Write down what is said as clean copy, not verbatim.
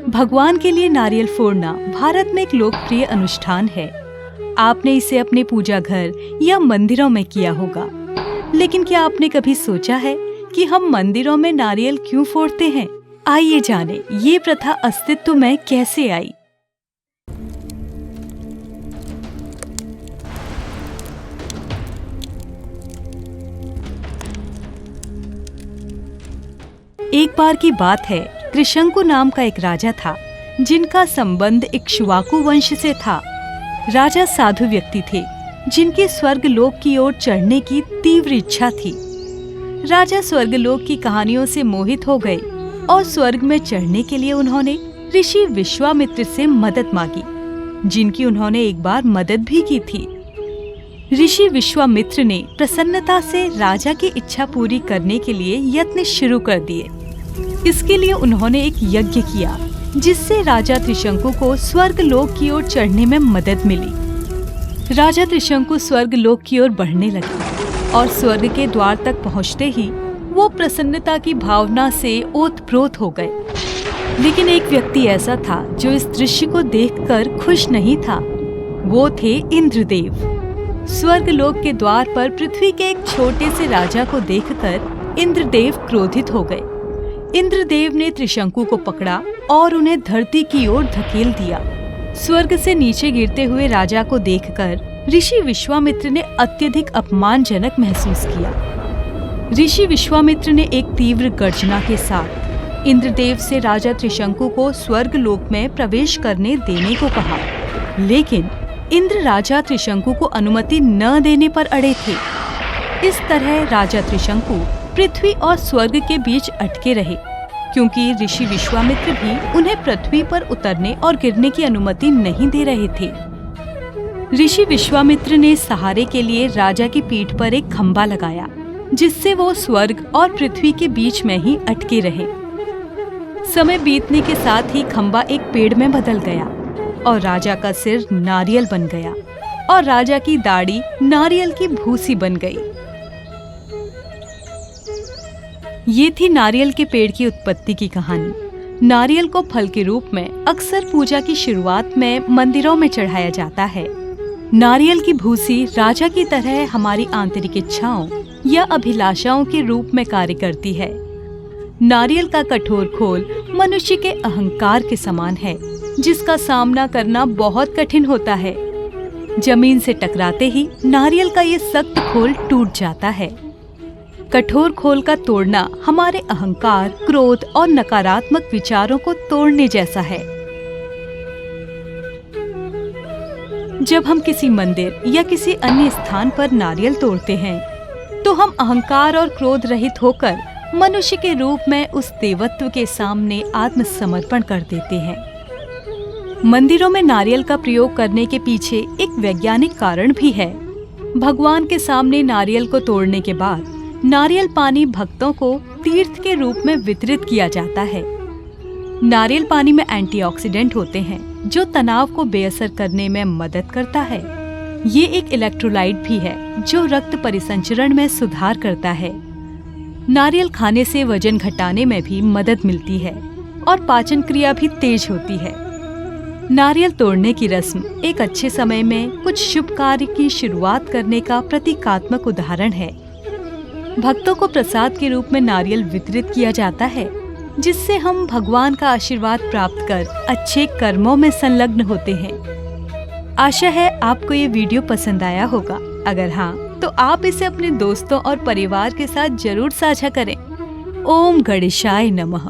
भगवान के लिए नारियल फोड़ना भारत में एक लोकप्रिय अनुष्ठान है। आपने इसे अपने पूजा घर या मंदिरों में किया होगा, लेकिन क्या आपने कभी सोचा है कि हम मंदिरों में नारियल क्यों फोड़ते हैं? आइए जानें ये प्रथा अस्तित्व में कैसे आई। एक बार की बात है, त्रिशंकु नाम का एक राजा था जिनका संबंध इक्ष्वाकु वंश से था। राजा साधु व्यक्ति थे जिनकी स्वर्गलोक की ओर चढ़ने की तीव्र इच्छा थी। राजा स्वर्गलोक की कहानियों से मोहित हो गए और स्वर्ग में चढ़ने के लिए उन्होंने ऋषि विश्वामित्र से मदद मांगी, जिनकी उन्होंने एक बार मदद भी की थी। ऋषि विश्वामित्र ने प्रसन्नता से राजा की इच्छा पूरी करने के लिए यत्न शुरू कर दिए। इसके लिए उन्होंने एक यज्ञ किया जिससे राजा त्रिशंकु को स्वर्ग लोक की ओर चढ़ने में मदद मिली। राजा त्रिशंकु स्वर्ग लोक की ओर बढ़ने लगे और स्वर्ग के द्वार तक पहुंचते ही वो प्रसन्नता की भावना से ओतप्रोत हो गए। लेकिन एक व्यक्ति ऐसा था जो इस दृश्य को देखकर खुश नहीं था। वो थे इंद्रदेव। स्वर्ग लोक के द्वार पर पृथ्वी के एक छोटे से राजा को देखकर इंद्रदेव क्रोधित हो गए। इंद्रदेव ने त्रिशंकु को पकड़ा और उन्हें धरती की ओर धकेल दिया। स्वर्ग से नीचे गिरते हुए राजा को देखकर ऋषि विश्वामित्र ने अत्यधिक अपमानजनक महसूस किया। ऋषि विश्वामित्र ने एक तीव्र गर्जना के साथ इंद्रदेव से राजा त्रिशंकु को स्वर्ग लोक में प्रवेश करने देने को कहा, लेकिन इंद्र राजा त्रिशंकु को अनुमति न देने पर अड़े थे। इस तरह राजा त्रिशंकु पृथ्वी और स्वर्ग के बीच अटके रहे, क्योंकि ऋषि विश्वामित्र भी उन्हें पृथ्वी पर उतरने और गिरने की अनुमति नहीं दे रहे थे। ऋषि विश्वामित्र ने सहारे के लिए राजा की पीठ पर एक खंभा लगाया, जिससे वो स्वर्ग और पृथ्वी के बीच में ही अटके रहे। समय बीतने के साथ ही खंभा एक पेड़ में बदल गया और राजा का सिर नारियल बन गया और राजा की दाढ़ी नारियल की भूसी बन गई। ये थी नारियल के पेड़ की उत्पत्ति की कहानी। नारियल को फल के रूप में अक्सर पूजा की शुरुआत में मंदिरों में चढ़ाया जाता है। नारियल की भूसी राजा की तरह हमारी आंतरिक इच्छाओं या अभिलाषाओं के रूप में कार्य करती है। नारियल का कठोर खोल मनुष्य के अहंकार के समान है, जिसका सामना करना बहुत कठिन होता है। जमीन से टकराते ही नारियल का ये सख्त खोल टूट जाता है। कठोर खोल का तोड़ना हमारे अहंकार, क्रोध और नकारात्मक विचारों को तोड़ने जैसा है। जब हम किसी मंदिर या किसी अन्य स्थान पर नारियल तोड़ते हैं, तो हम अहंकार और क्रोध रहित होकर मनुष्य के रूप में उस देवत्व के सामने आत्मसमर्पण कर देते हैं। मंदिरों में नारियल का प्रयोग करने के पीछे एक वैज्ञानिक कारण भी है। भगवान के सामने नारियल को तोड़ने के बाद नारियल पानी भक्तों को तीर्थ के रूप में वितरित किया जाता है। नारियल पानी में एंटीऑक्सीडेंट होते हैं, जो तनाव को बेअसर करने में मदद करता है। ये एक इलेक्ट्रोलाइट भी है जो रक्त परिसंचरण में सुधार करता है। नारियल खाने से वजन घटाने में भी मदद मिलती है और पाचन क्रिया भी तेज होती है। नारियल तोड़ने की रस्म एक अच्छे समय में कुछ शुभ कार्य की शुरुआत करने का प्रतीकात्मक उदाहरण है। भक्तों को प्रसाद के रूप में नारियल वितरित किया जाता है, जिससे हम भगवान का आशीर्वाद प्राप्त कर अच्छे कर्मों में संलग्न होते हैं। आशा है आपको ये वीडियो पसंद आया होगा। अगर हाँ, तो आप इसे अपने दोस्तों और परिवार के साथ जरूर साझा करें। ओम गणेशाय नमः।